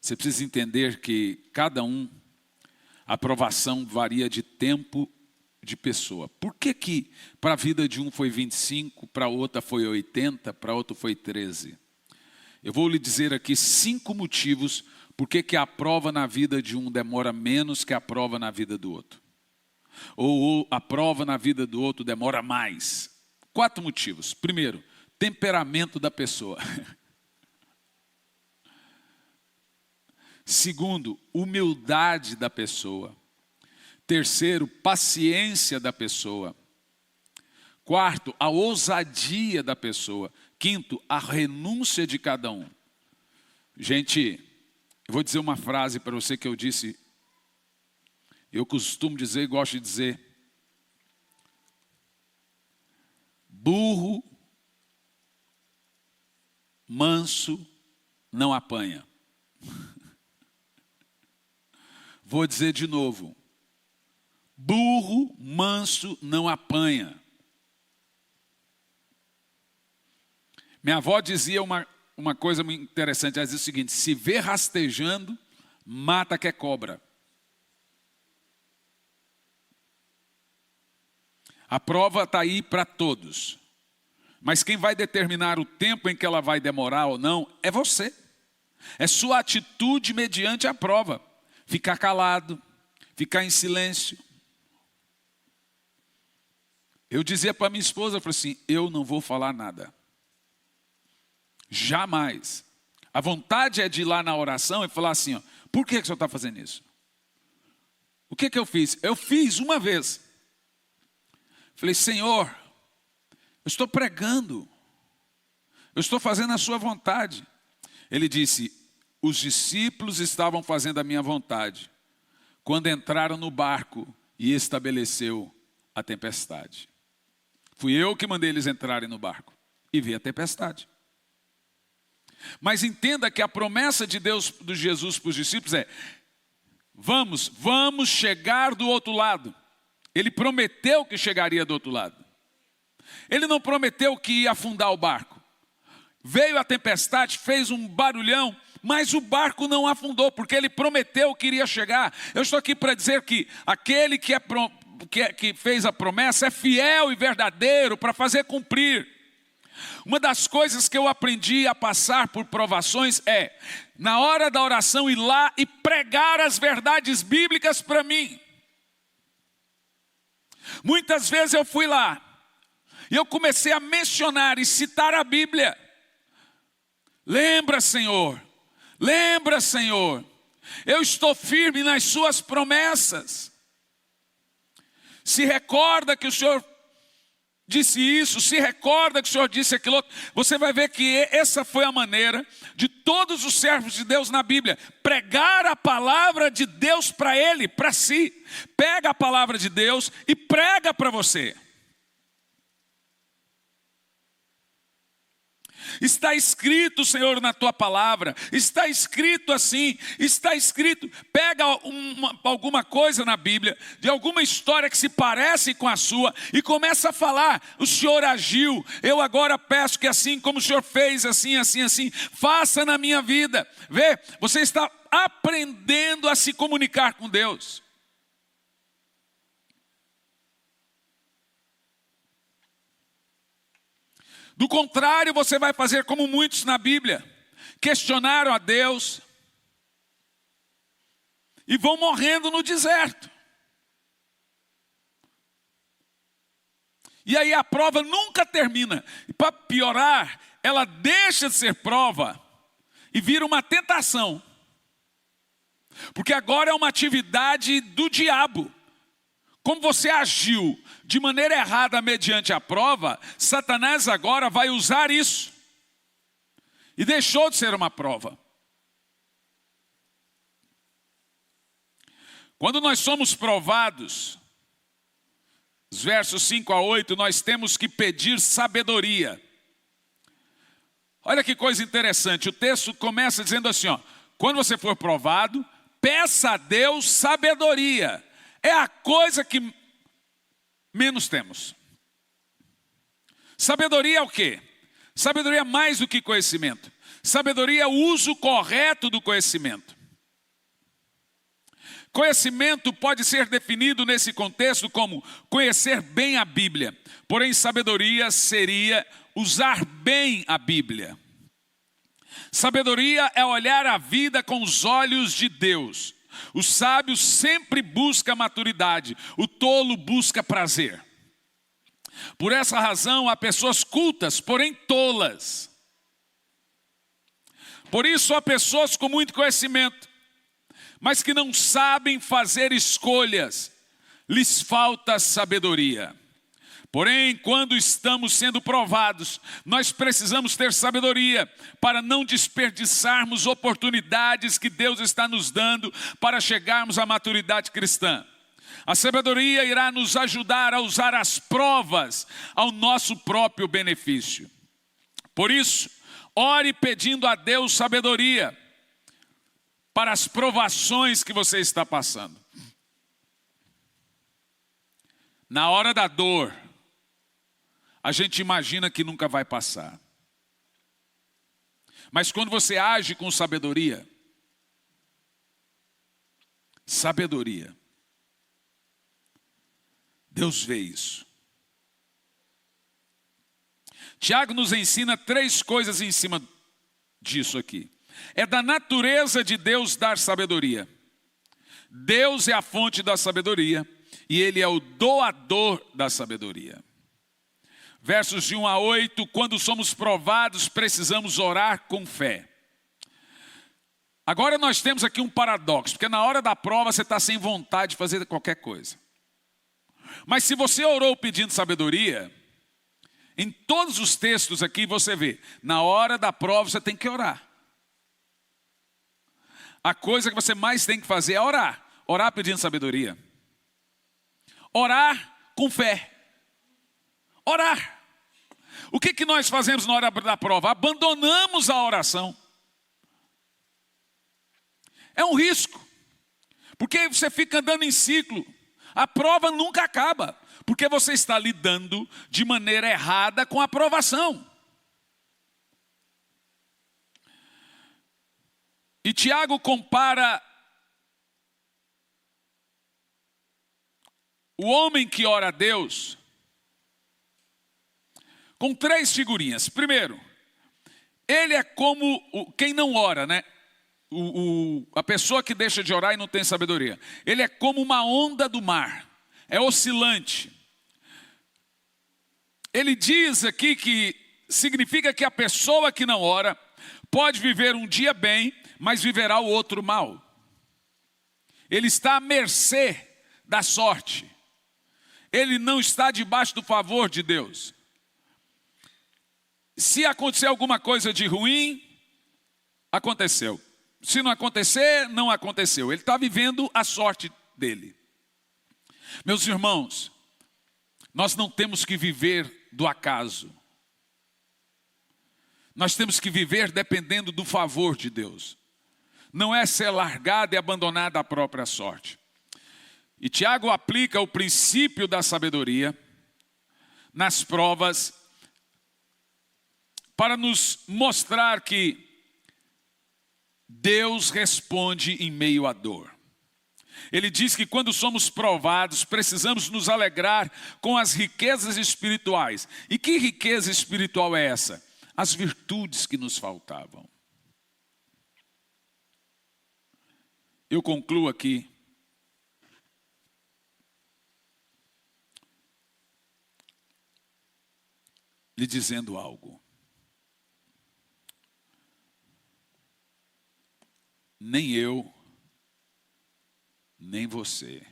Você precisa entender que cada um, a aprovação varia de tempo, de pessoa. Por que para a vida de um foi 25, para outra foi 80, para outro foi 13? Eu vou lhe dizer aqui 5 motivos por que a prova na vida de um demora menos que a prova na vida do outro. Ou a prova na vida do outro demora mais. 4 motivos. Primeiro, temperamento da pessoa. Segundo, humildade da pessoa. Terceiro, paciência da pessoa. Quarto, a ousadia da pessoa. Quinto, a renúncia de cada um. Gente, eu vou dizer uma frase para você que eu disse. Eu costumo dizer e gosto de dizer: burro manso não apanha. Vou dizer de novo: burro manso não apanha. Minha avó dizia uma coisa muito interessante. Ela dizia o seguinte: se vê rastejando, mata que é cobra. A prova está aí para todos. Mas quem vai determinar o tempo em que ela vai demorar ou não é você. É sua atitude mediante a prova. Ficar calado, ficar em silêncio. Eu dizia para minha esposa, eu falei assim: eu não vou falar nada. Jamais. A vontade é de ir lá na oração e falar assim, ó, por que o senhor está fazendo isso? O que eu fiz? Eu fiz uma vez. Falei, Senhor, eu estou pregando. Eu estou fazendo a sua vontade. Ele disse, os discípulos estavam fazendo a minha vontade quando entraram no barco e estabeleceu a tempestade. Fui eu que mandei eles entrarem no barco e vi a tempestade. Mas entenda que a promessa de Deus, de Jesus para os discípulos é, vamos chegar do outro lado. Ele prometeu que chegaria do outro lado. Ele não prometeu que ia afundar o barco. Veio a tempestade, fez um barulhão, mas o barco não afundou, porque ele prometeu que iria chegar. Eu estou aqui para dizer que aquele que fez a promessa é fiel e verdadeiro para fazer cumprir. Uma das coisas que eu aprendi a passar por provações é, na hora da oração, ir lá e pregar as verdades bíblicas para mim. Muitas vezes eu fui lá e eu comecei a mencionar e citar a Bíblia. Lembra, Senhor, eu estou firme nas suas promessas. Se recorda que o Senhor disse isso, se recorda que o Senhor disse aquilo outro. Você vai ver que essa foi a maneira de todos os servos de Deus na Bíblia, pregar a palavra de Deus para ele, para si. Pega a palavra de Deus e prega para você. Está escrito, Senhor, na tua palavra, está escrito assim, está escrito. Pega alguma coisa na Bíblia, de alguma história que se parece com a sua, e começa a falar, o Senhor agiu, eu agora peço que assim como o Senhor fez, assim, faça na minha vida. Vê, você está aprendendo a se comunicar com Deus. Do contrário, você vai fazer como muitos na Bíblia, questionaram a Deus e vão morrendo no deserto. E aí a prova nunca termina. E para piorar, ela deixa de ser prova e vira uma tentação. Porque agora é uma atividade do diabo. Como você agiu de maneira errada mediante a prova, Satanás agora vai usar isso. E deixou de ser uma prova. Quando nós somos provados, os versos 5 a 8, nós temos que pedir sabedoria. Olha que coisa interessante, o texto começa dizendo assim, ó, quando você for provado, peça a Deus sabedoria. É a coisa que menos temos. Sabedoria é o quê? Sabedoria é mais do que conhecimento. Sabedoria é o uso correto do conhecimento. Conhecimento pode ser definido nesse contexto como conhecer bem a Bíblia. Porém, sabedoria seria usar bem a Bíblia. Sabedoria é olhar a vida com os olhos de Deus. O sábio sempre busca maturidade, o tolo busca prazer. Por essa razão, há pessoas cultas, porém tolas. Por isso, há pessoas com muito conhecimento, mas que não sabem fazer escolhas, lhes falta sabedoria. Porém, quando estamos sendo provados, nós precisamos ter sabedoria para não desperdiçarmos oportunidades que Deus está nos dando para chegarmos à maturidade cristã. A sabedoria irá nos ajudar a usar as provas ao nosso próprio benefício. Por isso, ore pedindo a Deus sabedoria para as provações que você está passando. Na hora da dor, a gente imagina que nunca vai passar. Mas quando você age com sabedoria, Deus vê isso. Tiago nos ensina 3 coisas em cima disso aqui. É da natureza de Deus dar sabedoria. Deus é a fonte da sabedoria e Ele é o doador da sabedoria. Versos de 1 a 8, quando somos provados, precisamos orar com fé. Agora nós temos aqui um paradoxo, porque na hora da prova você está sem vontade de fazer qualquer coisa. Mas se você orou pedindo sabedoria, em todos os textos aqui você vê, na hora da prova você tem que orar. A coisa que você mais tem que fazer é orar. Orar pedindo sabedoria. Orar com fé. Orar. O que nós fazemos na hora da prova? Abandonamos a oração. É um risco. Porque você fica andando em ciclo. A prova nunca acaba. Porque você está lidando de maneira errada com a provação. E Tiago compara o homem que ora a Deus com 3 figurinhas. Primeiro, ele é como quem não ora, né? A pessoa que deixa de orar e não tem sabedoria. Ele é como uma onda do mar, é oscilante. Ele diz aqui que significa que a pessoa que não ora pode viver um dia bem, mas viverá o outro mal. Ele está à mercê da sorte. Ele não está debaixo do favor de Deus. Se acontecer alguma coisa de ruim, aconteceu. Se não acontecer, não aconteceu. Ele está vivendo a sorte dele. Meus irmãos, nós não temos que viver do acaso. Nós temos que viver dependendo do favor de Deus. Não é ser largado e abandonado à própria sorte. E Tiago aplica o princípio da sabedoria nas provas para nos mostrar que Deus responde em meio à dor. Ele diz que quando somos provados, precisamos nos alegrar com as riquezas espirituais. E que riqueza espiritual é essa? As virtudes que nos faltavam. Eu concluo aqui lhe dizendo algo. Nem eu, nem você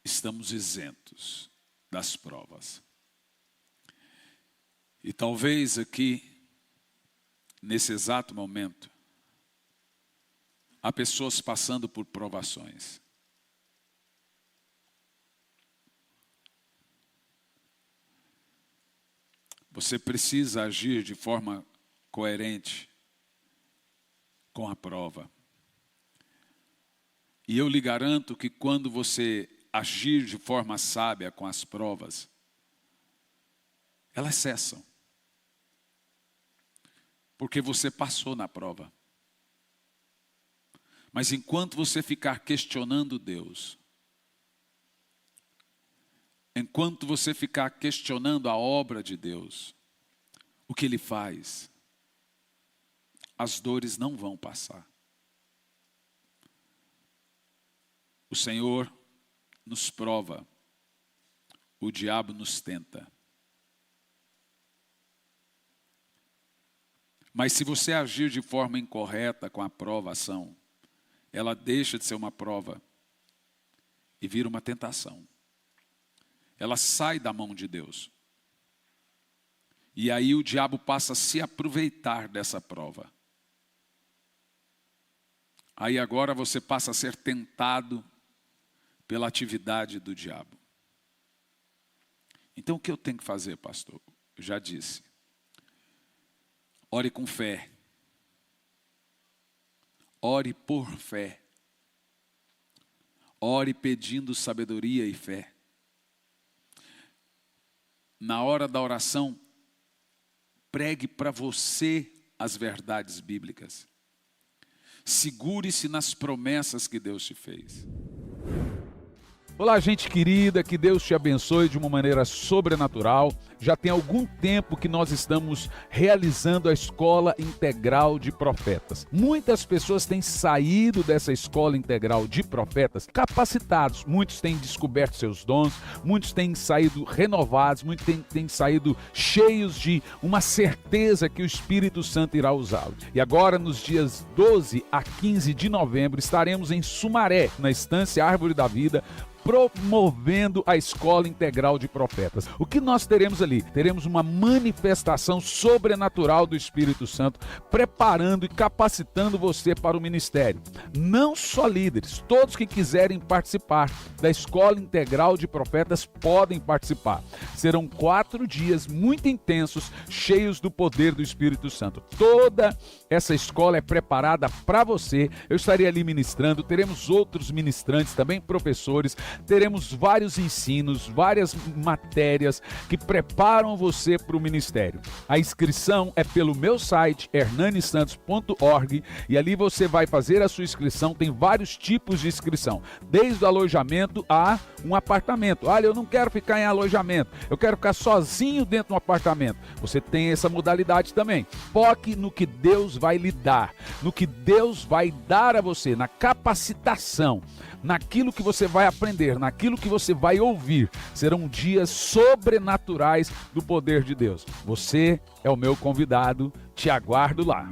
estamos isentos das provas. E talvez aqui, nesse exato momento, há pessoas passando por provações. Você precisa agir de forma coerente com a prova. E eu lhe garanto que quando você agir de forma sábia com as provas, elas cessam. Porque você passou na prova. Mas enquanto você ficar questionando Deus, enquanto você ficar questionando a obra de Deus, o que Ele faz, as dores não vão passar. O Senhor nos prova, o diabo nos tenta. Mas se você agir de forma incorreta com a provação, ela deixa de ser uma prova e vira uma tentação. Ela sai da mão de Deus. E aí o diabo passa a se aproveitar dessa prova. Aí agora você passa a ser tentado pela atividade do diabo. Então o que eu tenho que fazer, pastor? Eu já disse. Ore com fé. Ore por fé. Ore pedindo sabedoria e fé. Na hora da oração, pregue para você as verdades bíblicas. Segure-se nas promessas que Deus te fez. Olá, gente querida, que Deus te abençoe de uma maneira sobrenatural. Já tem algum tempo que nós estamos realizando a Escola Integral de Profetas. Muitas pessoas têm saído dessa Escola Integral de Profetas capacitados. Muitos têm descoberto seus dons, muitos têm saído renovados, muitos têm saído cheios de uma certeza que o Espírito Santo irá usá-lo. E agora, nos dias 12 a 15 de novembro, estaremos em Sumaré, na Estância Árvore da Vida, promovendo a Escola Integral de Profetas. O que nós teremos ali? Teremos uma manifestação sobrenatural do Espírito Santo, preparando e capacitando você para o ministério. Não só líderes, todos que quiserem participar da Escola Integral de Profetas podem participar. Serão 4 dias muito intensos, cheios do poder do Espírito Santo. Toda essa escola é preparada para você. Eu estarei ali ministrando, teremos outros ministrantes, também professores. Teremos vários ensinos, várias matérias que preparam você para o ministério. A inscrição é pelo meu site, hernanisantos.org, e ali você vai fazer a sua inscrição. Tem vários tipos de inscrição, desde o alojamento a um apartamento. Olha, eu não quero ficar em alojamento, eu quero ficar sozinho dentro de um apartamento. Você tem essa modalidade também. Foque no que Deus vai lhe dar, no que Deus vai dar a você, na capacitação, naquilo que você vai aprender, naquilo que você vai ouvir. Serão dias sobrenaturais do poder de Deus. Você é o meu convidado, te aguardo lá.